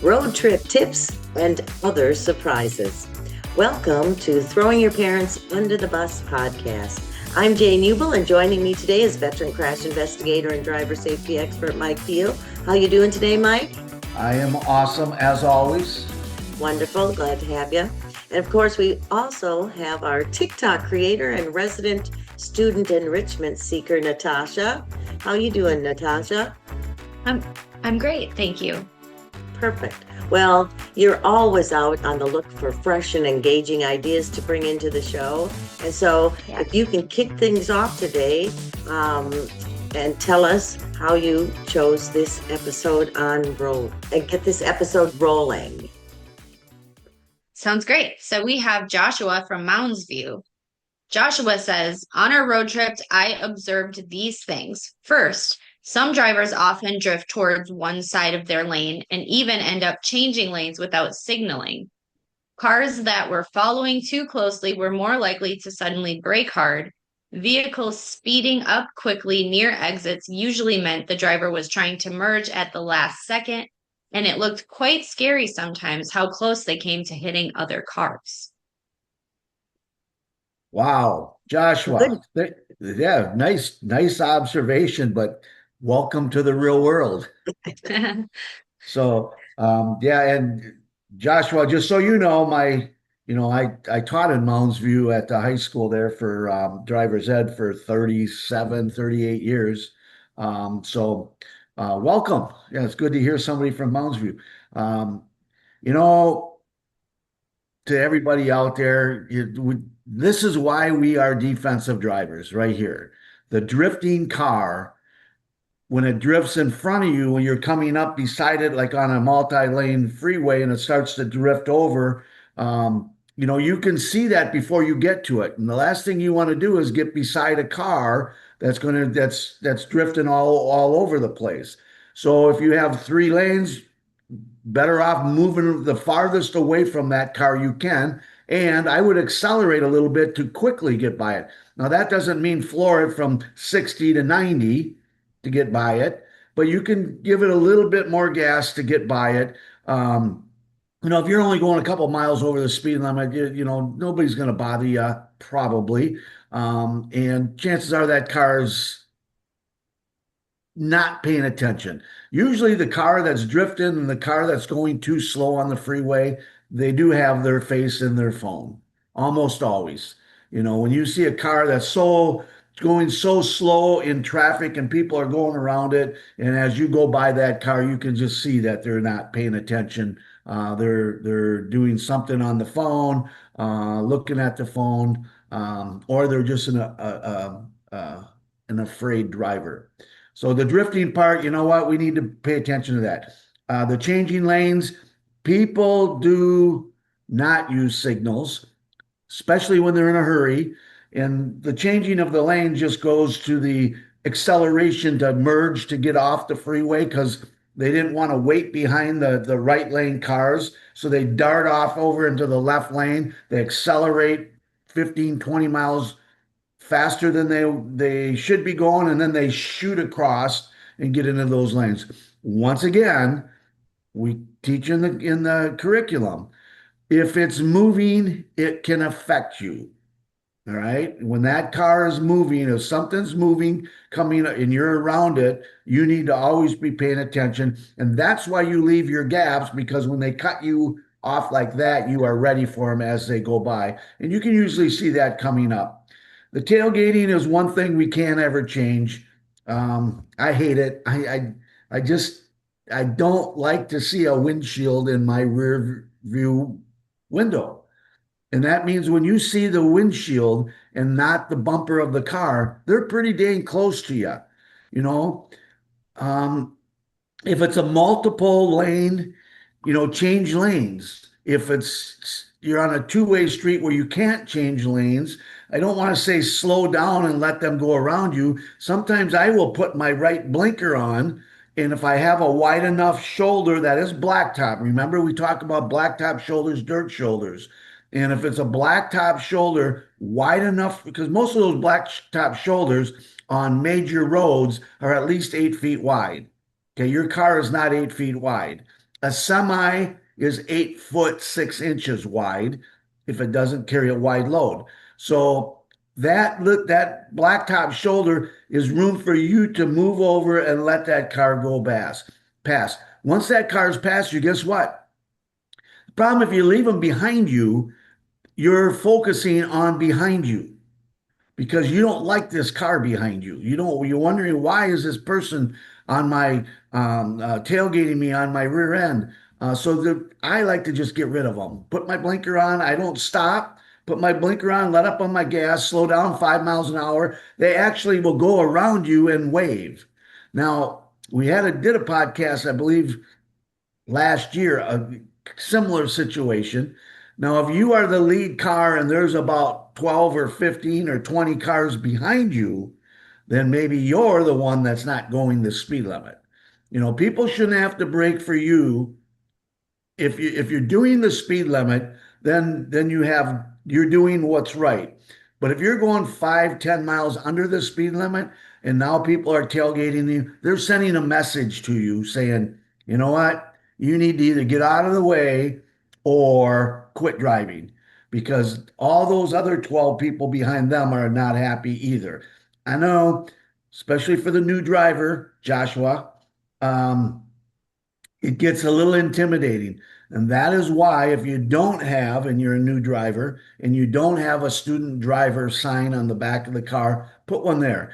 road trip tips, and other surprises. Welcome to Throwing Your Parents Under the Bus podcast. I'm Jane Ubel, and joining me today is veteran crash investigator and driver safety expert Mike Peel. How you doing today, Mike? I am awesome as always. Wonderful, glad to have you. And of course, we also have our TikTok creator and resident student enrichment seeker, Natasha. How you doing, Natasha? I'm great, thank you. Perfect. Well, you're always out on the look for fresh and engaging ideas to bring into the show. And so if you can kick things off today and tell us how you chose this episode on roll and get this episode rolling. Sounds great. So we have Joshua from Moundsview. Joshua says, on our road trip, I observed these things. First, some drivers often drift towards one side of their lane and even end up changing lanes without signaling. Cars that were following too closely were more likely to suddenly brake hard. Vehicles speeding up quickly near exits usually meant the driver was trying to merge at the last second, and it looked quite scary sometimes how close they came to hitting other cars. Wow, Joshua. Yeah, nice observation, but welcome to the real world. So, and Joshua, just so you know, I taught in Moundsview at the high school there for driver's ed for 38 years. Welcome. Yeah, it's good to hear somebody from Moundsview. You know, to everybody out there, this is why we are defensive drivers right here. The drifting car, when it drifts in front of you, when you're coming up beside it, like on a multi-lane freeway, and it starts to drift over, you can see that before you get to it. And the last thing you want to do is get beside a car that's drifting all over the place. So if you have 3 lanes, better off moving the farthest away from that car you can. And I would accelerate a little bit to quickly get by it. Now, that doesn't mean floor it from 60 to 90 to get by it, but you can give it a little bit more gas to get by it. If you're only going a couple miles over the speed limit, nobody's going to bother you, probably. And chances are that car's not paying attention. Usually the car that's drifting and the car that's going too slow on the freeway, they do have their face in their phone. Almost always. When you see a car that's going so slow in traffic and people are going around it, and as you go by that car, you can just see that they're not paying attention. They're doing something on the phone, looking at the phone, or they're just an afraid driver. So the drifting part, you know what? We need to pay attention to that. The changing lanes, people do not use signals, especially when they're in a hurry. And the changing of the lane just goes to the acceleration to merge to get off the freeway because they didn't want to wait behind the right lane cars. So they dart off over into the left lane. They accelerate 15, 20 miles faster than they should be going, and then they shoot across and get into those lanes. Once again, we teach in the curriculum, if it's moving, it can affect you. All right. When that car is moving, if something's moving, coming and you're around it, you need to always be paying attention. And that's why you leave your gaps, because when they cut you off like that, you are ready for them as they go by. And you can usually see that coming up. The tailgating is one thing we can't ever change. I hate it. I don't like to see a windshield in my rear view window. And that means when you see the windshield and not the bumper of the car, they're pretty dang close to you. If it's a multiple lane, change lanes. If you're on a 2-way street where you can't change lanes, I don't want to say slow down and let them go around you. Sometimes I will put my right blinker on, and if I have a wide enough shoulder that is blacktop, remember we talk about blacktop shoulders, dirt shoulders. And if it's a blacktop shoulder wide enough, because most of those blacktop shoulders on major roads are at least 8 feet wide. Okay, your car is not 8 feet wide. A semi is 8 foot 6 inches wide if it doesn't carry a wide load. So that blacktop shoulder is room for you to move over and let that car go pass. Once that car's past you, guess what? The problem if you leave them behind you, you're focusing on behind you because you don't like this car behind you. You don't. You're wondering why is this person on my tailgating me on my rear end. I like to just get rid of them. Put my blinker on. I don't stop. Put my blinker on. Let up on my gas. Slow down 5 miles an hour. They actually will go around you and wave. Now we did a podcast, I believe, last year, a similar situation. Now, if you are the lead car and there's about 12 or 15 or 20 cars behind you, then maybe you're the one that's not going the speed limit. People shouldn't have to brake for you. If you're doing the speed limit, then you're doing what's right. But if you're going 5, 10 miles under the speed limit and now people are tailgating you, they're sending a message to you saying, you know what? You need to either get out of the way or quit driving because all those other 12 people behind them are not happy either. I know, especially for the new driver, Joshua, um, it gets a little intimidating. And that is why, if you don't have, and you're a new driver, and you don't have a student driver sign on the back of the car, put one there.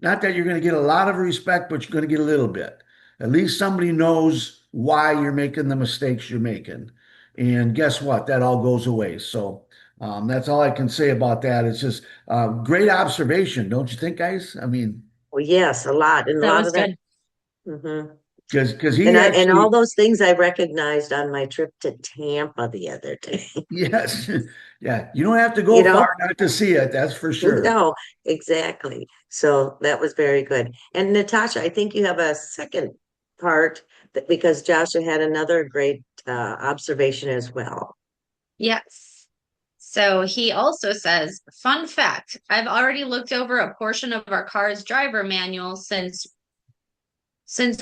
Not that you're going to get a lot of respect, but you're going to get a little bit. At least somebody knows why you're making the mistakes you're making. And guess what? That all goes away. So that's all I can say about that. It's just great observation, don't you think, guys? I mean, Well, yes, a lot. And a That lot was of that. good. Mhm. because he And all actually, those things I recognized on my trip to Tampa the other day. yes, yeah, you don't have to You go know? far not to see it. That's for sure. No, exactly. So that was very good. And Natasha, I think you have a second part that because Joshua had another great observation as well. Yes. So he also says, fun fact, I've already looked over a portion of our car's driver manual since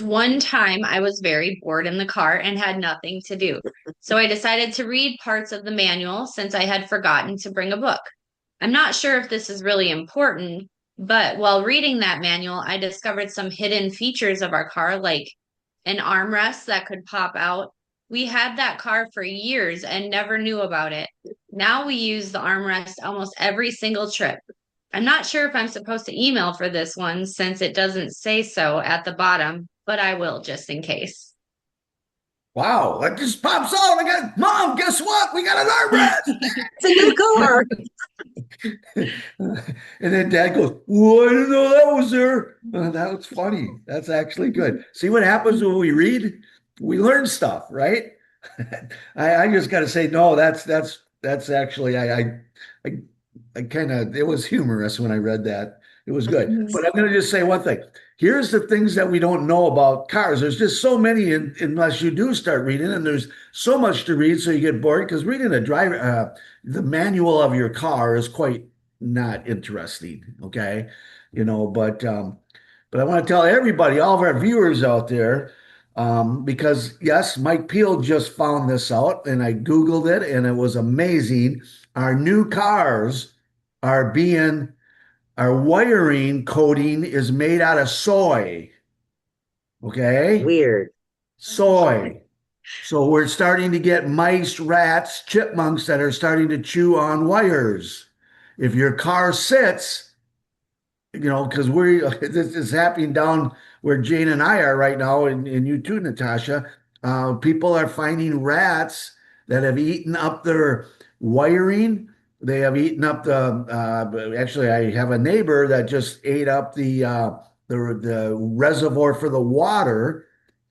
one time I was very bored in the car and had nothing to do. So I decided to read parts of the manual since I had forgotten to bring a book. I'm not sure if this is really important, but while reading that manual, I discovered some hidden features of our car, like an armrest that could pop out. We had that car for years and never knew about it. Now we use the armrest almost every single trip. I'm not sure if I'm supposed to email for this one since it doesn't say so at the bottom, but I will just in case. Wow, that just pops out. I got, Mom, guess what? We got an armrest. It's a new car. And then Dad goes, "Well, I didn't know that was there." That was funny. That's actually good. See what happens when we read? We learn stuff, right? I just got to say, no, that's actually I I kind of it was humorous when I read that. It was good. But I'm going to just say one thing. Here's the things that we don't know about cars. There's just so many unless you do start reading, and there's so much to read, so you get bored because reading the manual of your car is quite not interesting. Okay, but I want to tell everybody, all of our viewers out there, because yes, Mike Peel just found this out, and I Googled it, and it was amazing. Our new cars are being our wiring coating is made out of soy. Okay? Weird. Soy. So we're starting to get mice, rats, chipmunks that are starting to chew on wires. If your car sits, because this is happening down where Jane and I are right now, and you too, Natasha. People are finding rats that have eaten up their wiring. They have eaten up actually, I have a neighbor that just ate up the reservoir for the water,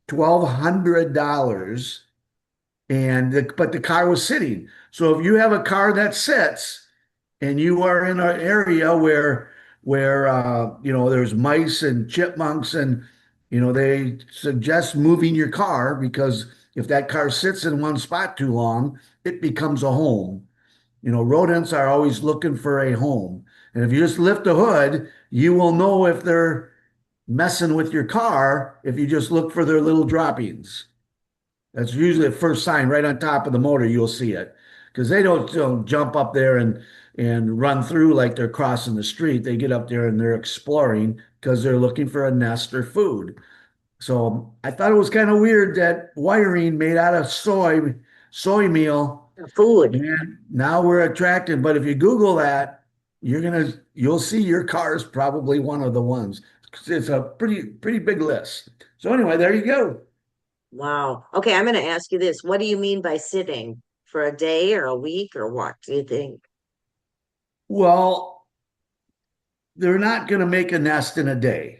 $1,200, but the car was sitting. So if you have a car that sits and you are in an area where there's mice and chipmunks, and they suggest moving your car, because if that car sits in one spot too long, it becomes a home. Rodents are always looking for a home. And if you just lift the hood, you will know if they're messing with your car if you just look for their little droppings. That's usually the first sign right on top of the motor. You'll see it because they don't jump up there and run through like they're crossing the street. They get up there and they're exploring because they're looking for a nest or food. So I thought it was kind of weird that wiring made out of soy meal, Food. and now we're attracted. But if you Google that, you'll see your car is probably one of the ones. It's a pretty big list. So anyway, there you go. Wow. Okay, I'm going to ask you this. What do you mean by sitting? For a day or a week or what do you think? Well, they're not going to make a nest in a day.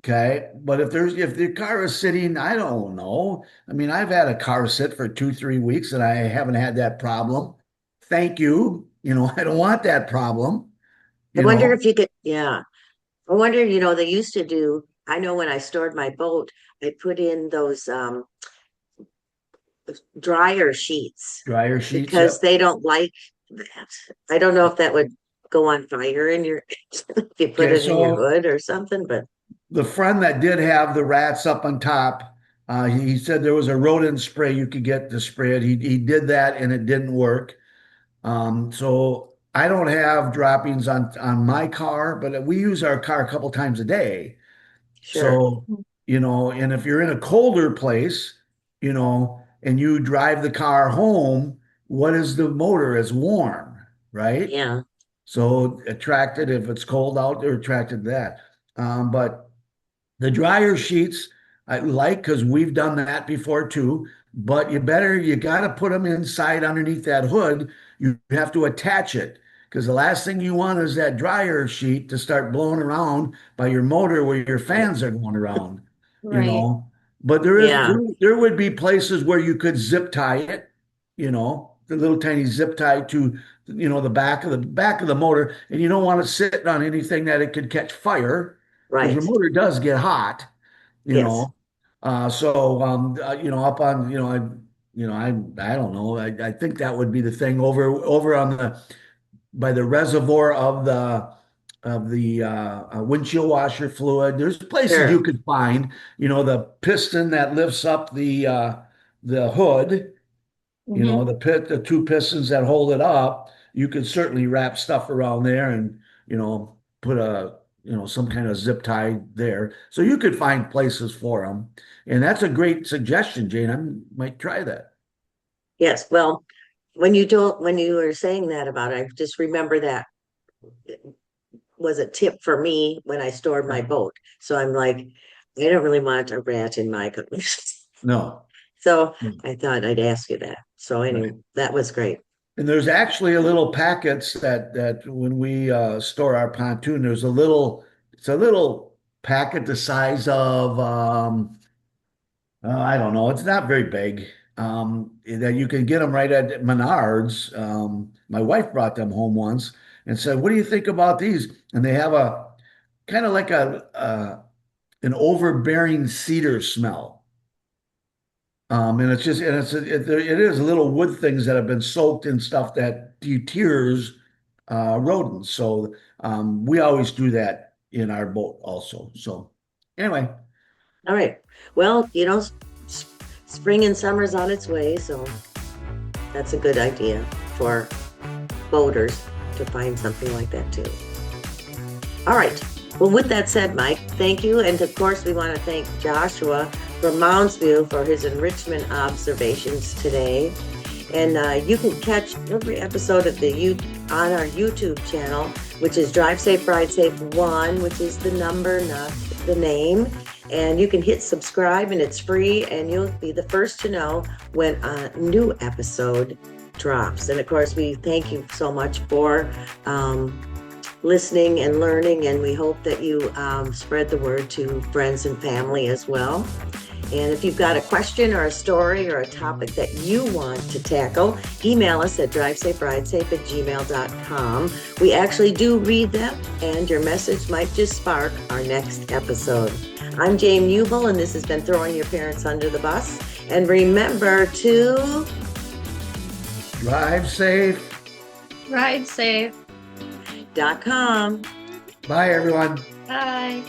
Okay. But if the car is sitting, I don't know. I mean, I've had a car sit for 2, 3 weeks and I haven't had that problem. Thank you. I don't want that problem, I you wonder know. if you could, yeah. I wonder, they used to do, I know when I stored my boat, I put in those dryer sheets Dryer sheets. because Yep. they don't like that. I don't know if that would go on fire in your if you put Okay. it in your So hood or something, but the friend that did have the rats up on top, he said there was a rodent spray you could get to spray it. He did that and it didn't work. So I don't have droppings on my car, but we use our car a couple times a day. sure. So, and if you're in a colder place, and you drive the car home, what is the motor? It's warm, right? Yeah, So attracted, if it's cold out, they're attracted to that. But the dryer sheets I like because we've done that before too. But you got to put them inside underneath that hood. You have to attach it because the last thing you want is that dryer sheet to start blowing around by your motor where your right. fans are going around, you Right. know. But there is Yeah, there would be places where you could zip tie it, the little tiny zip tie to the back of the motor, and you don't want it sitting on anything that it could catch fire because your right. motor does get hot, you Yes, know. Up on, I don't know. I think that would be the thing over on the by the reservoir of the windshield washer fluid. There's places you sure. could find, the piston that lifts up the hood, Hmm. the two pistons that hold it up. You could certainly wrap stuff around there and, put some kind of zip tie there. So you could find places for them. And that's a great suggestion, Jane. I might try that. Yes. Well, when you were saying that about it, I just remember that was a tip for me when I stored my Yeah. boat. So I'm like, I don't really want a rat in my cookies. No. So No. I thought I'd ask you that. So anyway, Right. that was great. And there's actually a little packets that when we store our pontoon, it's a little packet the size of I don't know, it's not very big. That you can get them right at Menards. My wife brought them home once and said, "What do you think about these?" And they have a kind of like an overbearing cedar smell. And it's just, and it is little wood things that have been soaked in stuff that deters rodents. So we always do that in our boat also. So anyway, All right. Well, spring and summer's on its way, so that's a good idea for boaters to find something like that too. All right. Well, with that said, Mike, thank you. And of course, we want to thank Joshua from Moundsview for his enrichment observations today. And you can catch every episode on our YouTube channel, which is Drive Safe Ride Safe 1, which is the number, not the name. And you can hit subscribe and it's free, and you'll be the first to know when a new episode drops. And of course, we thank you so much for listening and learning, and we hope that you spread the word to friends and family as well. And if you've got a question or a story or a topic that you want to tackle, email us at drivesaferidesafe@gmail.com. We actually do read them, and your message might just spark our next episode. I'm Jane Ubel, and this has been Throwing Your Parents Under the Bus. And remember to drive safe. Ride safe. .com. Bye, everyone. Bye.